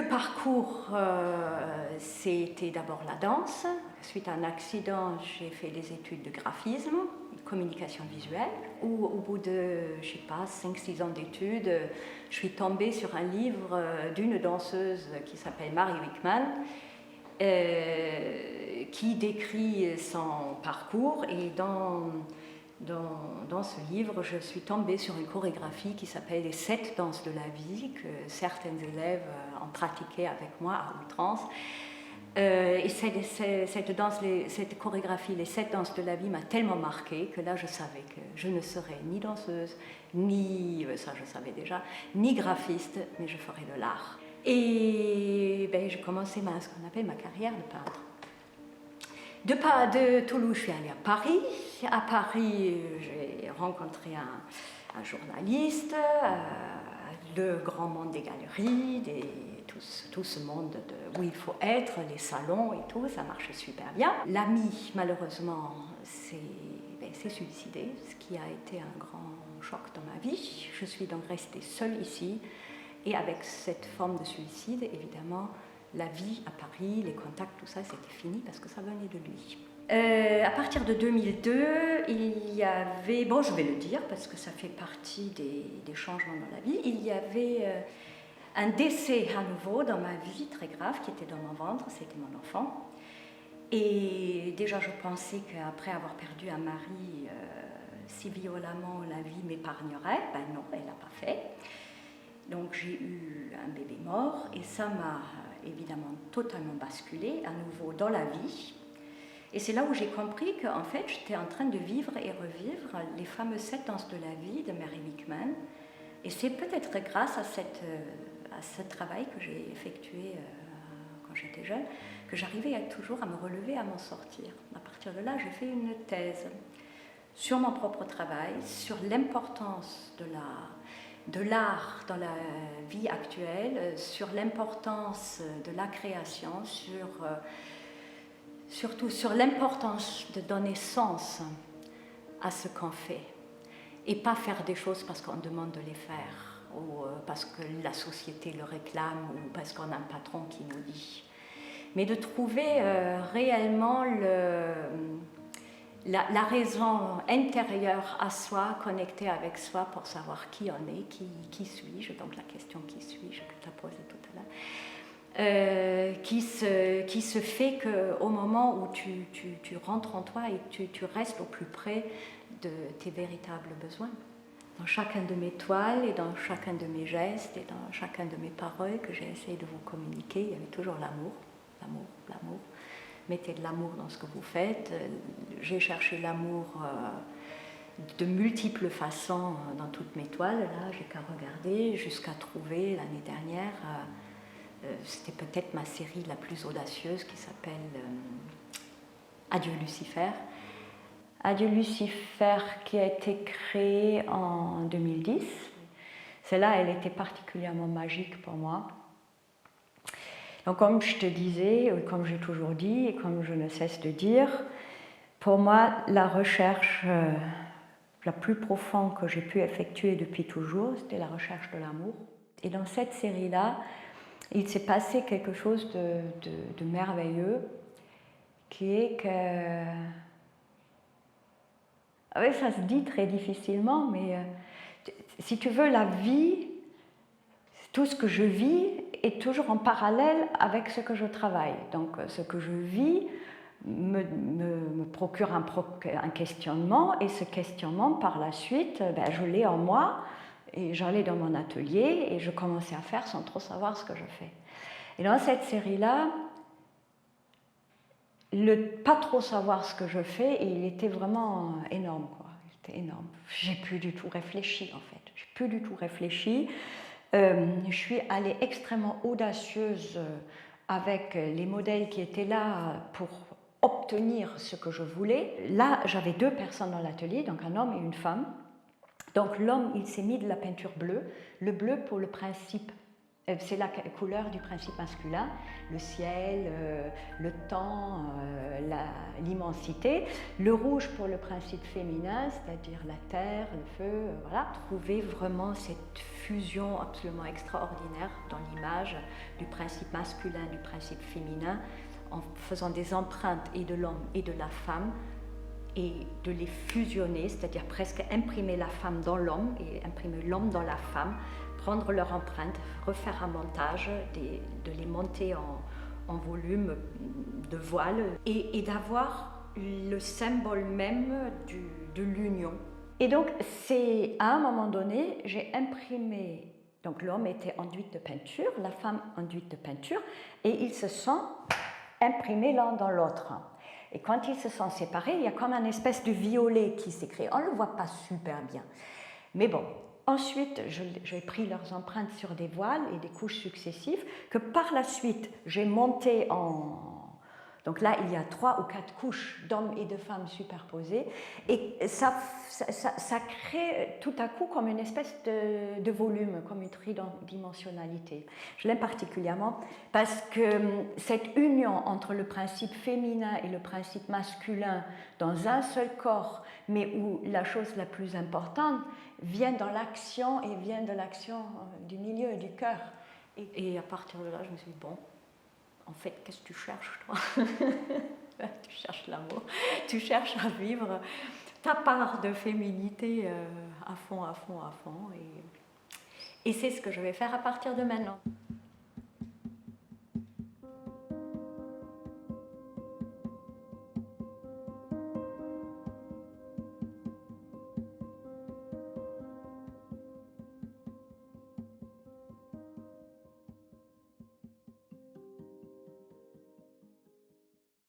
parcours, c'était d'abord la danse. Suite à un accident, j'ai fait des études de graphisme, communication visuelle, où au bout de, je sais pas, 5-6 ans d'études, je suis tombée sur un livre d'une danseuse qui s'appelle Mary Wickman, qui décrit son parcours. Et dans ce livre, je suis tombée sur une chorégraphie qui s'appelle les 7 danses de la vie, que certains élèves ont pratiqué avec moi à outrance. Et cette chorégraphie, les 7 danses de la vie, m'a tellement marquée que là, je savais que je ne serais ni danseuse, ni, ça je savais déjà, ni graphiste, mais je ferais de l'art. Et j'ai commencé ce qu'on appelle ma carrière de peintre. De Toulouse, je suis allée à Paris. À Paris, j'ai rencontré un journaliste, le grand monde des galeries, tout ce monde où il faut être, les salons et tout, ça marchait super bien. L'ami, malheureusement, s'est suicidé, ce qui a été un grand choc dans ma vie. Je suis donc restée seule ici, et avec cette forme de suicide, évidemment, la vie à Paris, les contacts, tout ça, c'était fini parce que ça venait de lui. À partir de 2002, il y avait, bon, je vais le dire parce que ça fait partie des changements dans la vie, il y avait un décès à nouveau dans ma vie, très grave, qui était dans mon ventre, c'était mon enfant. Et déjà, je pensais qu'après avoir perdu un mari si violemment, la vie m'épargnerait. Ben non, elle n'a pas fait. Donc j'ai eu un bébé mort et ça m'a évidemment totalement basculé à nouveau dans la vie. Et c'est là où j'ai compris qu'en fait j'étais en train de vivre et revivre les fameuses 7 danses de la vie de Mary Wickman. Et c'est peut-être grâce à ce travail que j'ai effectué quand j'étais jeune que j'arrivais toujours à me relever, à m'en sortir. À partir de là, j'ai fait une thèse sur mon propre travail, sur l'importance de l'art dans la vie actuelle, sur l'importance de la création, surtout sur l'importance de donner sens à ce qu'on fait et pas faire des choses parce qu'on demande de les faire ou parce que la société le réclame ou parce qu'on a un patron qui nous dit, mais de trouver réellement la raison intérieure à soi, connectée avec soi pour savoir qui on est, qui suis-je, donc la question qui suis-je que tu as posée tout à l'heure, qui se fait qu'au moment où tu rentres en toi et tu restes au plus près de tes véritables besoins. Dans chacun de mes toiles et dans chacun de mes gestes et dans chacun de mes paroles que j'ai essayé de vous communiquer, il y avait toujours l'amour, l'amour, l'amour. Mettez de l'amour dans ce que vous faites. J'ai cherché l'amour de multiples façons dans toutes mes toiles. Là, j'ai qu'à regarder jusqu'à trouver l'année dernière, c'était peut-être ma série la plus audacieuse qui s'appelle Adieu Lucifer. Adieu Lucifer qui a été créée en 2010. Celle-là, elle était particulièrement magique pour moi. Donc comme je te disais, comme j'ai toujours dit et comme je ne cesse de dire, pour moi, la recherche la plus profonde que j'ai pu effectuer depuis toujours, c'était la recherche de l'amour. Et dans cette série-là, il s'est passé quelque chose de merveilleux, qui est que... Ah oui, ça se dit très difficilement, mais si tu veux, la vie, tout ce que je vis est toujours en parallèle avec ce que je travaille. Donc ce que je vis me procure un questionnement, et ce questionnement, par la suite, je l'ai en moi, et j'allais dans mon atelier, et je commençais à faire sans trop savoir ce que je fais. Et dans cette série-là, pas trop savoir ce que je fais, et il était vraiment énorme, quoi. Il était énorme. J'ai plus du tout réfléchi, en fait. J'ai plus du tout réfléchi. Je suis allée extrêmement audacieuse avec les modèles qui étaient là pour obtenir ce que je voulais. Là, j'avais 2 personnes dans l'atelier, donc un homme et une femme. Donc l'homme, il s'est mis de la peinture bleue, le bleu pour le principe C'est la couleur du principe masculin, le ciel, le temps, l'immensité. Le rouge pour le principe féminin, c'est-à-dire la terre, le feu, voilà. Trouver vraiment cette fusion absolument extraordinaire dans l'image du principe masculin, du principe féminin, en faisant des empreintes et de l'homme et de la femme, et de les fusionner, c'est-à-dire presque imprimer la femme dans l'homme et imprimer l'homme dans la femme, prendre leur empreinte, refaire un montage, de les monter en volume de voile et d'avoir le symbole même de l'union. Et donc, c'est à un moment donné, j'ai imprimé, donc l'homme était enduit de peinture, la femme enduite de peinture, et ils se sont imprimés l'un dans l'autre. Et quand ils se sont séparés, il y a comme une espèce de violet qui s'est créé. On ne le voit pas super bien. Mais bon, ensuite, j'ai pris leurs empreintes sur des voiles et des couches successives que par la suite, j'ai monté en... Donc là, il y a 3 ou 4 couches d'hommes et de femmes superposées. Et ça crée tout à coup comme une espèce de volume, comme une tridimensionnalité. Je l'aime particulièrement parce que cette union entre le principe féminin et le principe masculin dans un seul corps, mais où la chose la plus importante vient dans l'action et vient de l'action du milieu, du cœur. Et à partir de là, je me suis dit, bon, en fait, qu'est-ce que tu cherches, toi? Tu cherches l'amour, tu cherches à vivre ta part de féminité à fond, à fond, à fond. Et c'est ce que je vais faire à partir de maintenant.